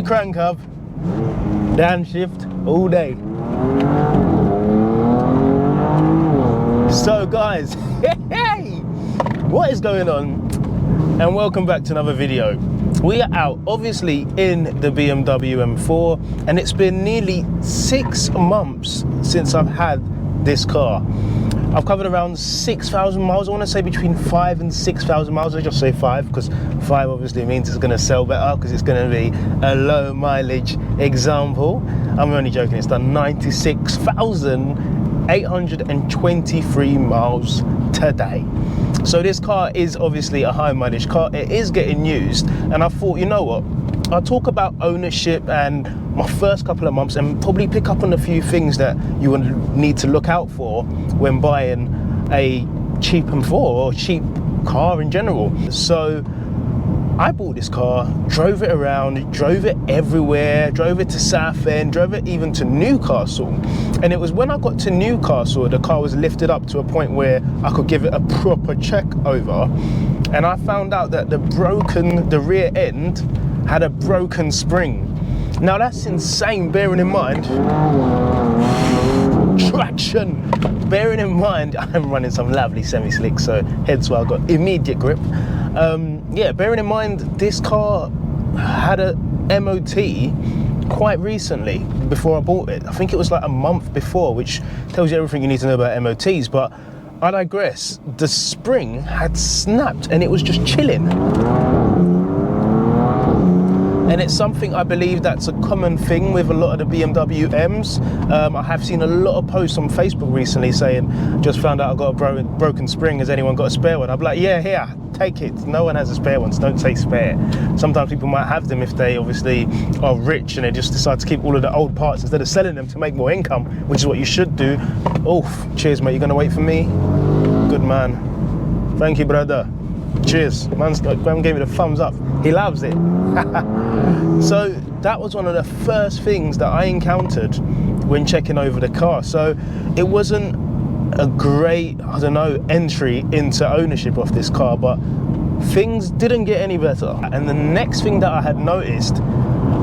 crank hub, downshift all day. So guys, hey, what is going on? And welcome back to another video. We are out obviously in the BMW M4 and it's been nearly 6 months since I've had this car. I've covered around 6,000 miles. I want to say between 5,000 and 6,000 miles. I just say 5 because 5 obviously means it's going to sell better because it's going to be a low mileage example. I'm only joking, it's done 96,823 miles today. So this car is obviously a high mileage car. It is getting used, and I thought, you know what, I'll talk about ownership and my first couple of months and probably pick up on a few things that you will need to look out for when buying a cheap M4 or cheap car in general. So I bought this car, drove it around, drove it everywhere, drove it to Southend, drove it even to Newcastle. And it was when I got to Newcastle, the car was lifted up to a point where I could give it a proper check over. And I found out that the rear end had a broken spring. Now that's insane, bearing in mind, traction. Bearing in mind, I'm running some lovely semi-slick, so hence why I got immediate grip. Yeah, bearing in mind, this car had a MOT quite recently before I bought it. I think it was like a month before, which tells you everything you need to know about MOTs, but I digress. The spring had snapped and it was just chilling. And it's something I believe that's a common thing with a lot of the BMW M's. I have seen a lot of posts on Facebook recently saying, just found out I got a broken spring, has anyone got a spare one? I'm like, yeah, here, take it. No one has a spare one, so don't say spare. Sometimes people might have them if they obviously are rich and they just decide to keep all of the old parts instead of selling them to make more income, which is what you should do. Oh, cheers mate, you gonna wait for me? Good man. Thank you, brother. Cheers. Man gave me the thumbs up. He loves it. So that was one of the first things that I encountered when checking over the car. So it wasn't a great, I don't know, entry into ownership of this car, but things didn't get any better. And the next thing that I had noticed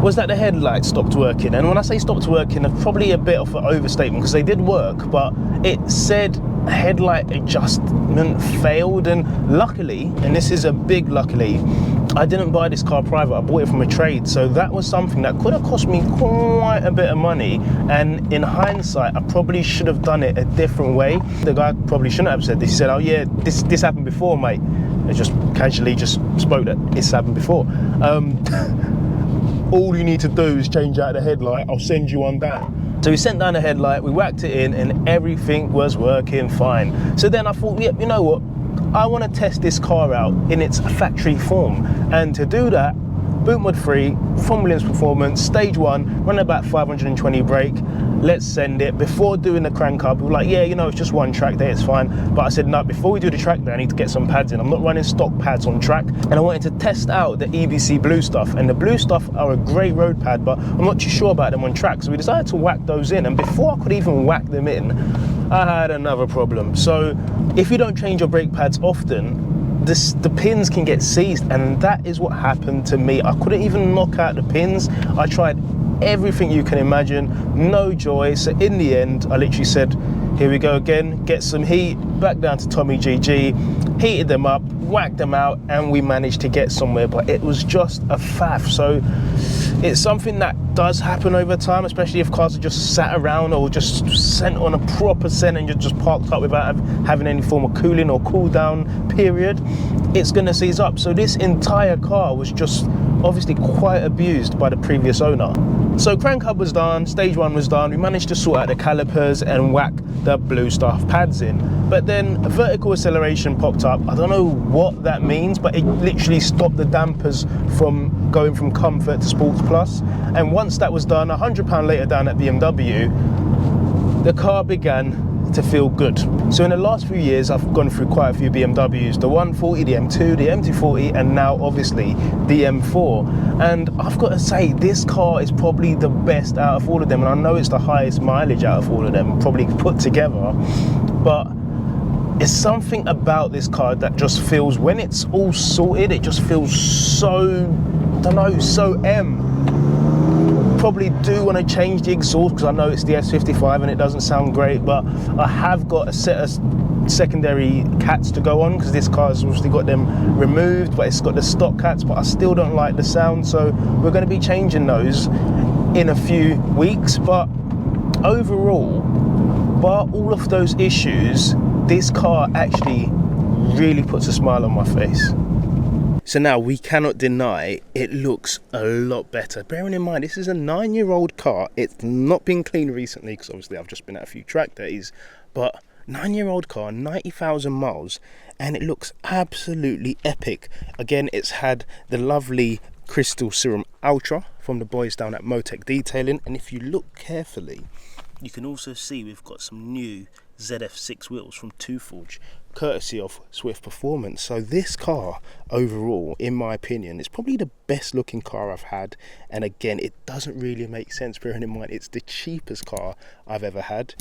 was that the headlights stopped working. And when I say stopped working, it's probably a bit of an overstatement because they did work, but it said headlight adjustment failed. And luckily, and this is a big luckily, I didn't buy this car private, I bought it from a trade. So that was something that could have cost me quite a bit of money. And in hindsight, I probably should have done it a different way. The guy probably shouldn't have said this. He said, oh yeah, this happened before, mate. It just casually just spoke that it's happened before. All you need to do is change out the headlight. I'll send you one down. So we sent down the headlight, we whacked it in, and everything was working fine. So then I thought, yeah, you know what? I want to test this car out in its factory form. And to do that, boot mod free, from Williams Performance, stage 1, running about 520 brake. Let's send it. Before doing the crank up, we were like, yeah, you know, it's just one track day, it's fine. But I said, no, before we do the track day, I need to get some pads in. I'm not running stock pads on track. And I wanted to test out the EBC blue stuff. And the blue stuff are a grey road pad, but I'm not too sure about them on track. So we decided to whack those in. And before I could even whack them in, I had another problem. So if you don't change your brake pads often, the pins can get seized, and that is what happened to me. I couldn't even knock out the pins. I tried everything you can imagine, no joy. So in the end, I literally said, here we go again, get some heat, back down to Tommy GG, heated them up, whacked them out, and we managed to get somewhere, but it was just a faff. So it's something that does happen over time, especially if cars are just sat around or just sent on a proper scent and you're just parked up without having any form of cooling or cool down period. It's gonna seize up. So this entire car was just obviously quite abused by the previous owner. So crank hub was done, stage 1 was done, we managed to sort out the calipers and whack the blue stuff pads in. But then vertical acceleration popped up. I don't know what that means, but it literally stopped the dampers from going from comfort to sports plus. And once that was done, £100 later down at BMW, the car began to feel good. So in the last few years, I've gone through quite a few BMWs, the 140, the M2, the M240, and now obviously the M4. And I've got to say, this car is probably the best out of all of them. And I know it's the highest mileage out of all of them, probably put together. But it's something about this car that just feels, when it's all sorted, it just feels so, I don't know, so M. probably do want to change the exhaust because I know it's the S55 and it doesn't sound great, but I have got a set of secondary cats to go on because this car's obviously got them removed, but it's got the stock cats, but I still don't like the sound, so we're going to be changing those in a few weeks. But overall, bar all of those issues, this car actually really puts a smile on my face. So now we cannot deny it looks a lot better. Bearing in mind, this is a 9-year-old car. It's not been cleaned recently because obviously I've just been at a few track days, but 9-year-old car, 90,000 miles, and it looks absolutely epic. Again, it's had the lovely crystal serum ultra from the boys down at Motec Detailing, and if you look carefully, you can also see we've got some new ZF6 wheels from Two Forge, courtesy of Swift Performance. So this car overall, in my opinion, is probably the best looking car I've had, and again, it doesn't really make sense bearing in mind it's the cheapest car I've ever had.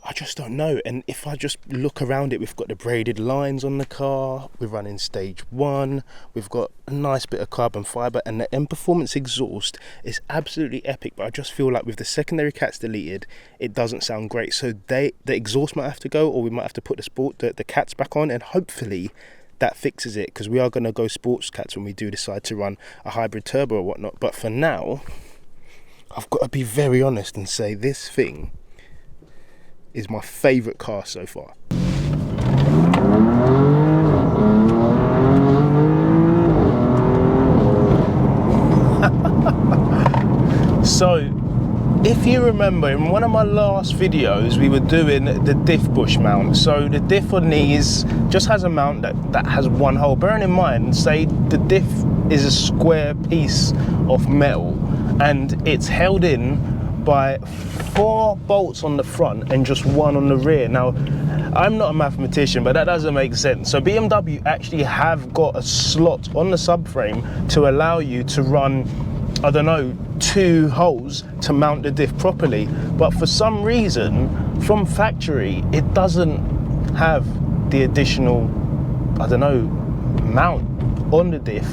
I just don't know. And if I just look around it, we've got the braided lines on the car, we're running stage 1, we've got a nice bit of carbon fibre, and the M Performance exhaust is absolutely epic, but I just feel like with the secondary cats deleted, it doesn't sound great. So the exhaust might have to go, or we might have to put the cats back on, and hopefully that fixes it, because we are going to go sports cats when we do decide to run a hybrid turbo or whatnot. But for now, I've got to be very honest and say this thing is my favourite car so far. So, if you remember, in one of my last videos, we were doing the diff bush mount. So the diff on these just has a mount that has one hole. Bearing in mind, say the diff is a square piece of metal and it's held in by 4 bolts on the front and just 1 on the rear. Now, I'm not a mathematician, but that doesn't make sense. So BMW actually have got a slot on the subframe to allow you to run, I don't know, 2 holes to mount the diff properly. But for some reason, from factory, it doesn't have the additional, I don't know, mount on the diff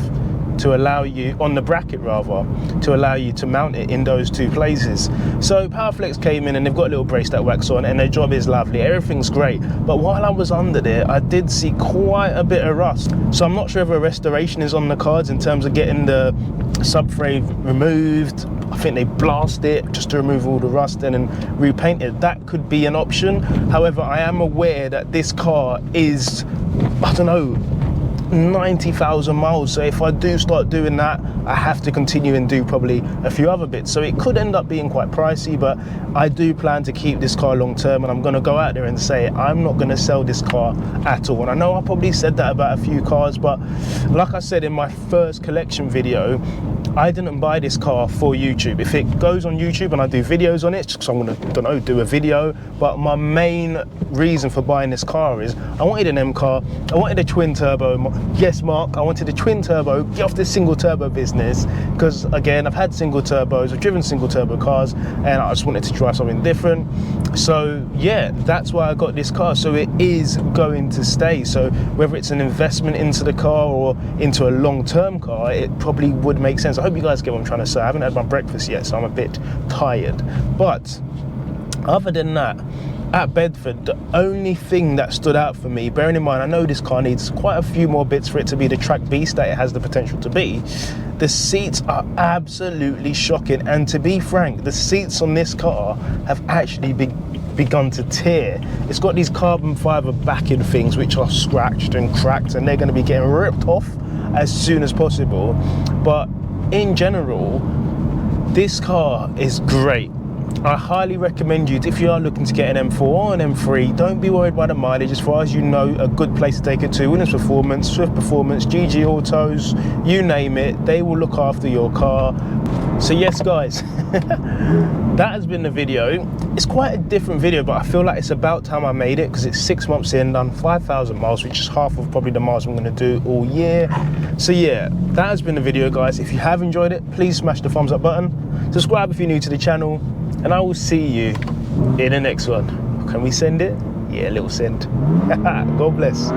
to allow you, on the bracket rather, to allow you to mount it in those 2 places. So Powerflex came in and they've got a little brace that wax on, and their job is lovely, everything's great. But while I was under there, I did see quite a bit of rust. So I'm not sure if a restoration is on the cards in terms of getting the subframe removed. I think they blast it just to remove all the rust and then repaint it. That could be an option. However, I am aware that this car is, I don't know, 90,000 miles, so if I do start doing that, I have to continue and do probably a few other bits, so it could end up being quite pricey. But I do plan to keep this car long term, and I'm going to go out there and say I'm not going to sell this car at all. And I know I probably said that about a few cars, but like I said in my first collection video, I didn't buy this car for YouTube. If it goes on YouTube and I do videos on it, just because I'm going to, don't know, do a video. But my main reason for buying this car is I wanted an M car, I wanted a twin turbo. Yes, Mark, I wanted a twin turbo, get off this single turbo business, because again, I've had single turbos, I've driven single turbo cars, and I just wanted to try something different. So yeah, that's why I got this car. So it is going to stay. So whether it's an investment into the car or into a long-term car, it probably would make sense. I hope you guys get what I'm trying to say. I haven't had my breakfast yet, so I'm a bit tired. But other than that, at Bedford, the only thing that stood out for me, bearing in mind I know this car needs quite a few more bits for it to be the track beast that it has the potential to be, the seats are absolutely shocking. And to be frank, the seats on this car have actually begun to tear. It's got these carbon fibre backing things which are scratched and cracked, and they're going to be getting ripped off as soon as possible. But in general, this car is great. I highly recommend you, if you are looking to get an M4 or an M3, don't be worried by the mileage. As far as you know, a good place to take it to, Williams Performance, Swift Performance, GG Autos, you name it, they will look after your car. So yes guys, that has been the video. It's quite a different video, but I feel like it's about time I made it, because it's 6 months in, done 5,000 miles, which is half of probably the miles I'm going to do all year. So yeah, that has been the video guys. If you have enjoyed it, please smash the thumbs up button, subscribe if you're new to the channel, and I will see you in the next one. Can we send it? Yeah, a little send. God bless.